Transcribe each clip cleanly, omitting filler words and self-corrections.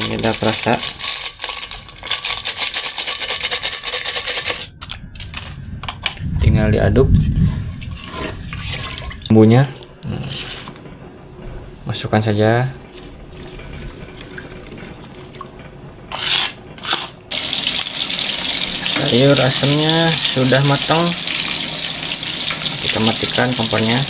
penyedap rasa. Tinggal diaduk bumbunya. Masukkan saja. Sayur asamnya sudah matang, kita matikan kompornya.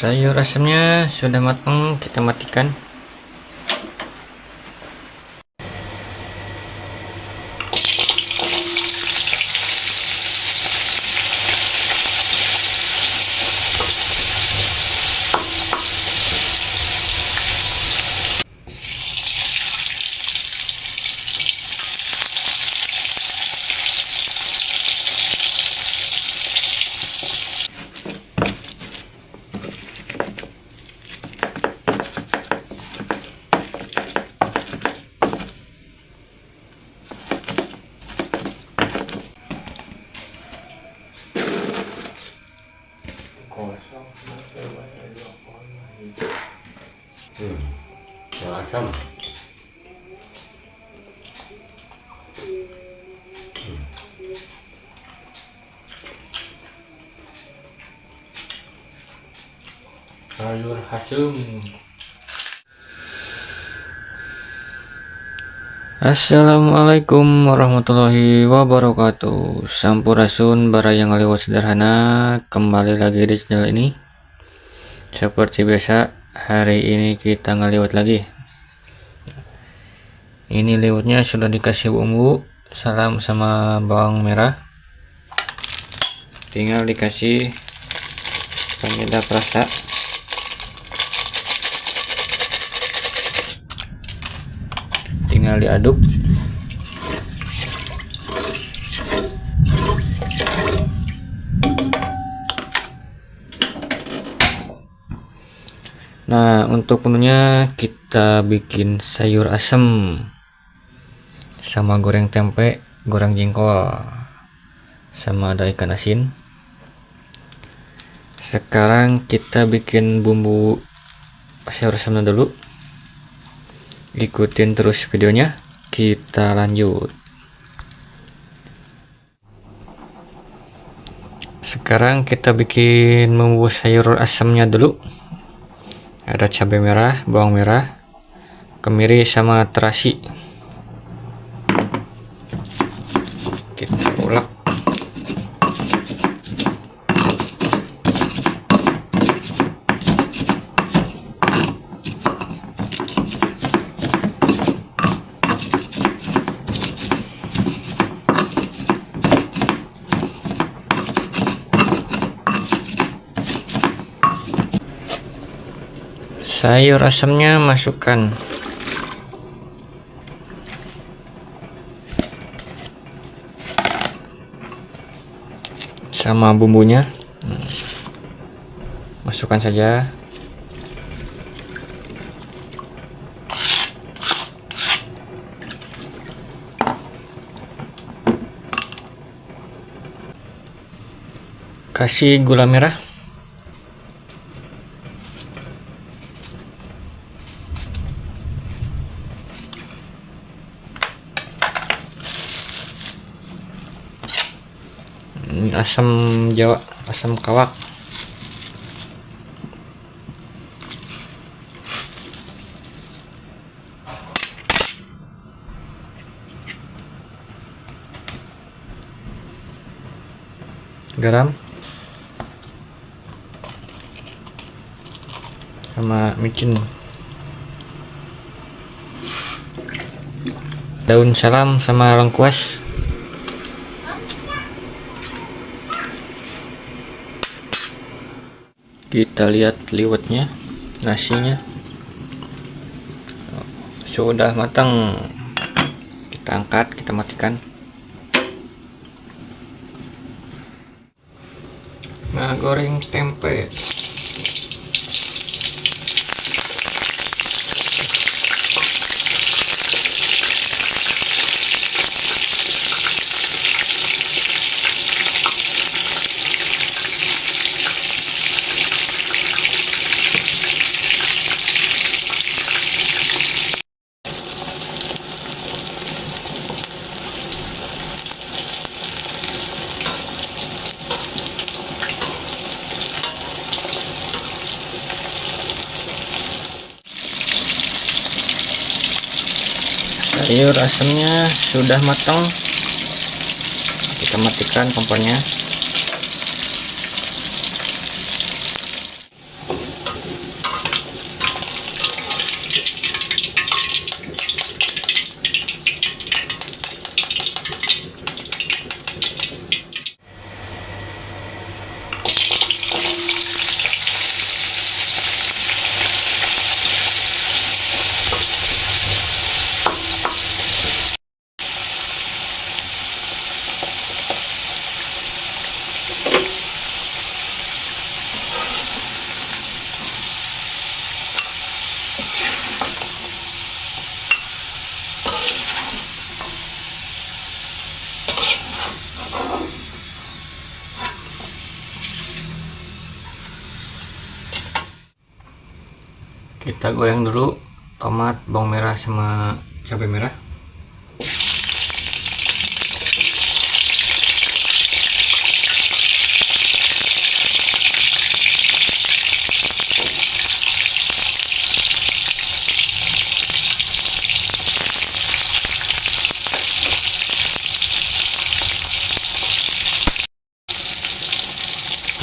Sayur asamnya sudah matang, kita matikan. Asam. Sayur asam. Assalamualaikum warahmatullahi wabarakatuh. Sampurasun barayang lewat sederhana, kembali lagi di channel ini. Seperti biasa, hari ini kita ngeliwat lagi. Ini liwatnya sudah dikasih bumbu salam sama bawang merah, tinggal dikasih penyedap rasa. Tinggal diaduk. Nah, untuk menunya kita bikin sayur asem sama goreng tempe, goreng jengkol, sama ada ikan asin. Sekarang kita bikin bumbu sayur asemnya dulu. Ikutin terus videonya, kita lanjut. Sekarang kita bikin bumbu sayur asemnya dulu. Ada cabai merah, bawang merah, kemiri sama terasi. Kita ulek. Sayur asamnya masukkan. Sama bumbunya. Masukkan saja. Kasih gula merah. Ini asam jawa, asam kawak. Garam sama micin. Daun salam sama lengkuas. Kita lihat liwetnya, nasinya sudah matang. Kita angkat, kita matikan. Nah, goreng tempe. Sayur asemnya sudah matang, kita matikan kompornya. Kita goreng dulu tomat, bawang merah sama cabai merah.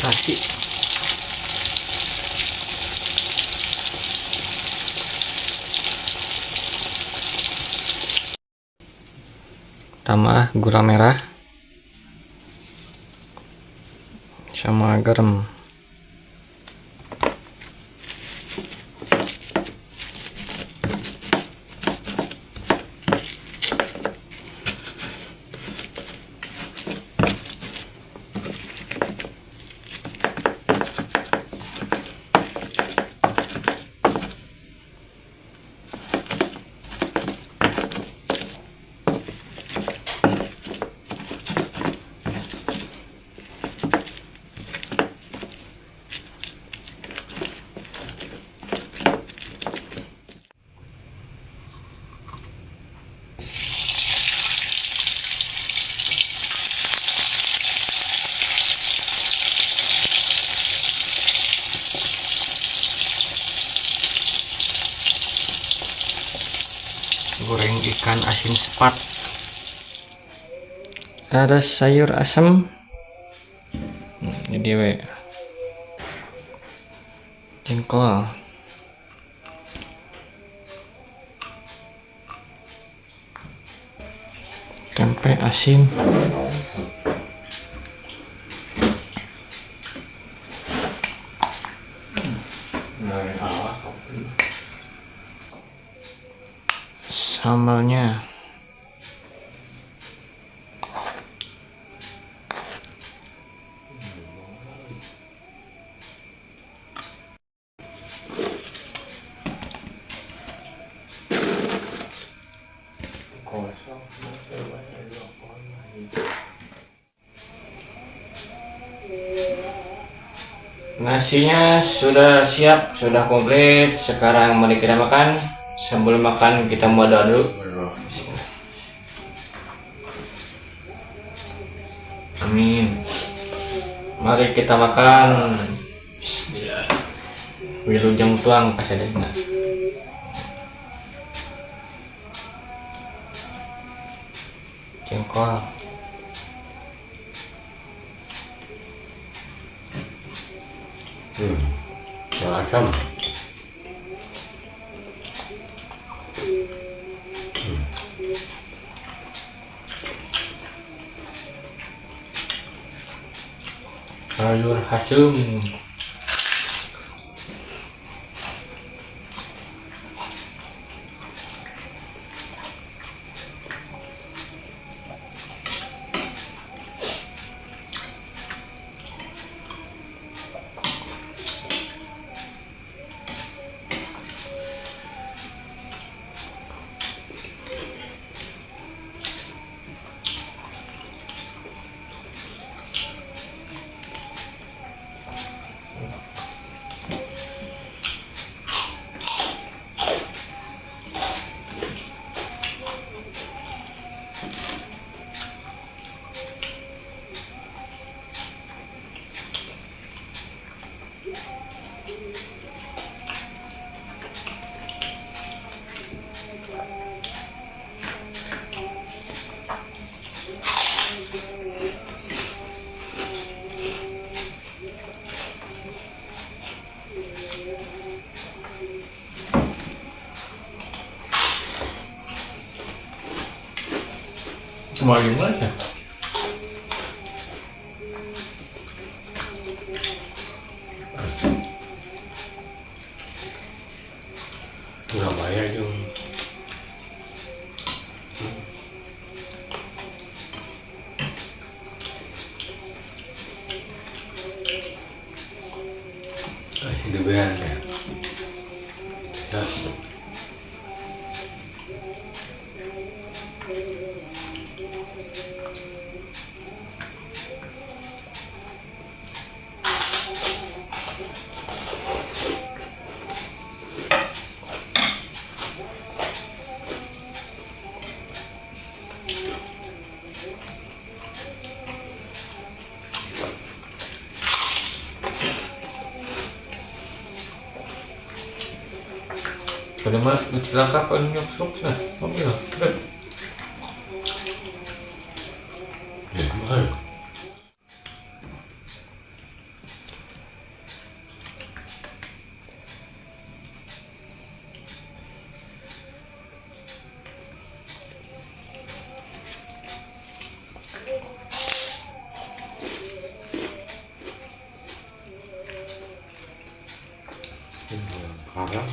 Terasi. Tambah gula merah sama garam. Goreng ikan asin sepat. Ada sayur asem. Jadi jengkol. Tempe asin. Sambalnya. Nasinya sudah siap, sudah komplit. Sekarang mari kita makan. Sebelum makan kita mau doa dulu. Amin. Mari kita makan. Wilujeng tuang kasadena. Jengkol. Asam. Sayur asem. Semua aja. Surabaya itu. Gedean ya. Ya. Pada mah kecelakaan nyok nah, apa ya? Keren. Ya, mahal. Parah.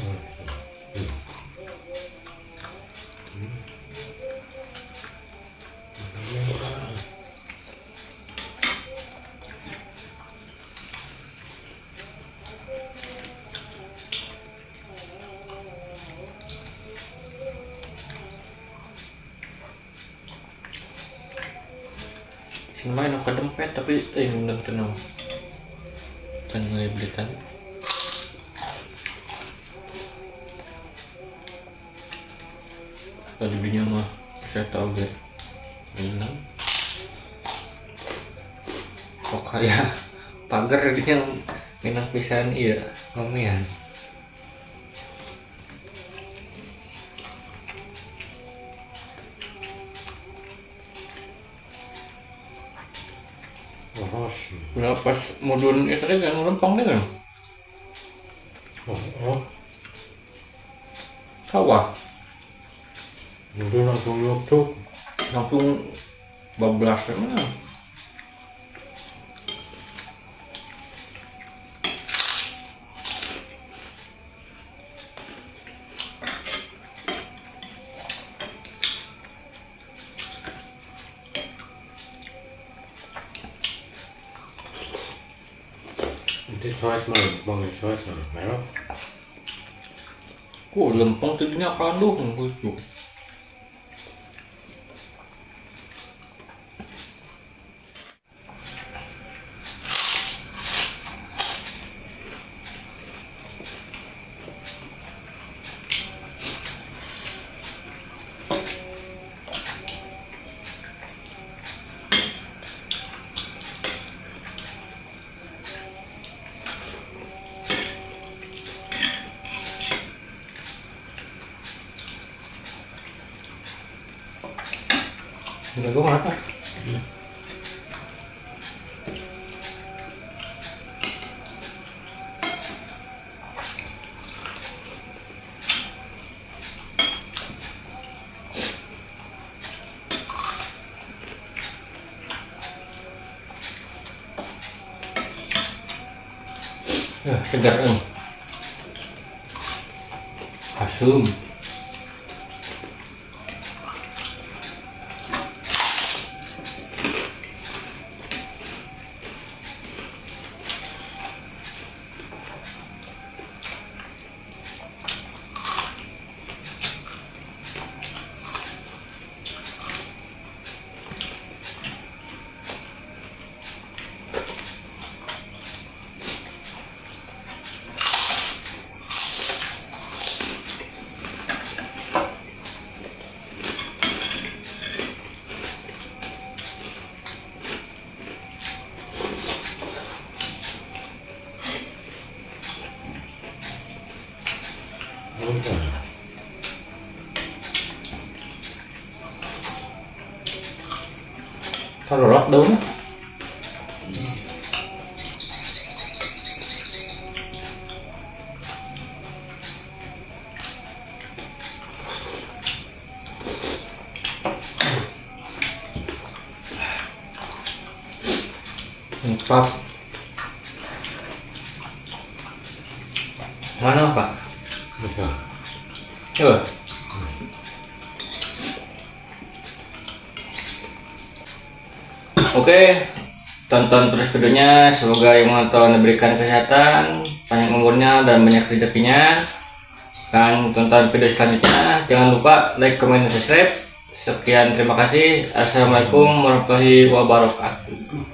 Main ke dempet tapi bener tenang kan ngeliblitan tadi binya mah saya tahu gue minang kok kayak pagar dia minang pisan iya ngomean udah pas mudun istri kan lempang deh kan sawah Mudun langsung YouTube. langsung bablas mana Itu coet mah, bang coet mah, merah. kok lempang tadinya kalduh lucu Udah gue ngapa? ya segar asum kalau lót đúng Pap. Mana Pak? Bisa. Coba. Oke, tonton terus videonya. Semoga yang menonton diberikan kesehatan, panjang umurnya, dan banyak rezekinya. Dan tonton video selanjutnya. Jangan lupa like, comment, dan subscribe. Sekian, terima kasih. Assalamualaikum warahmatullahi wabarakatuh.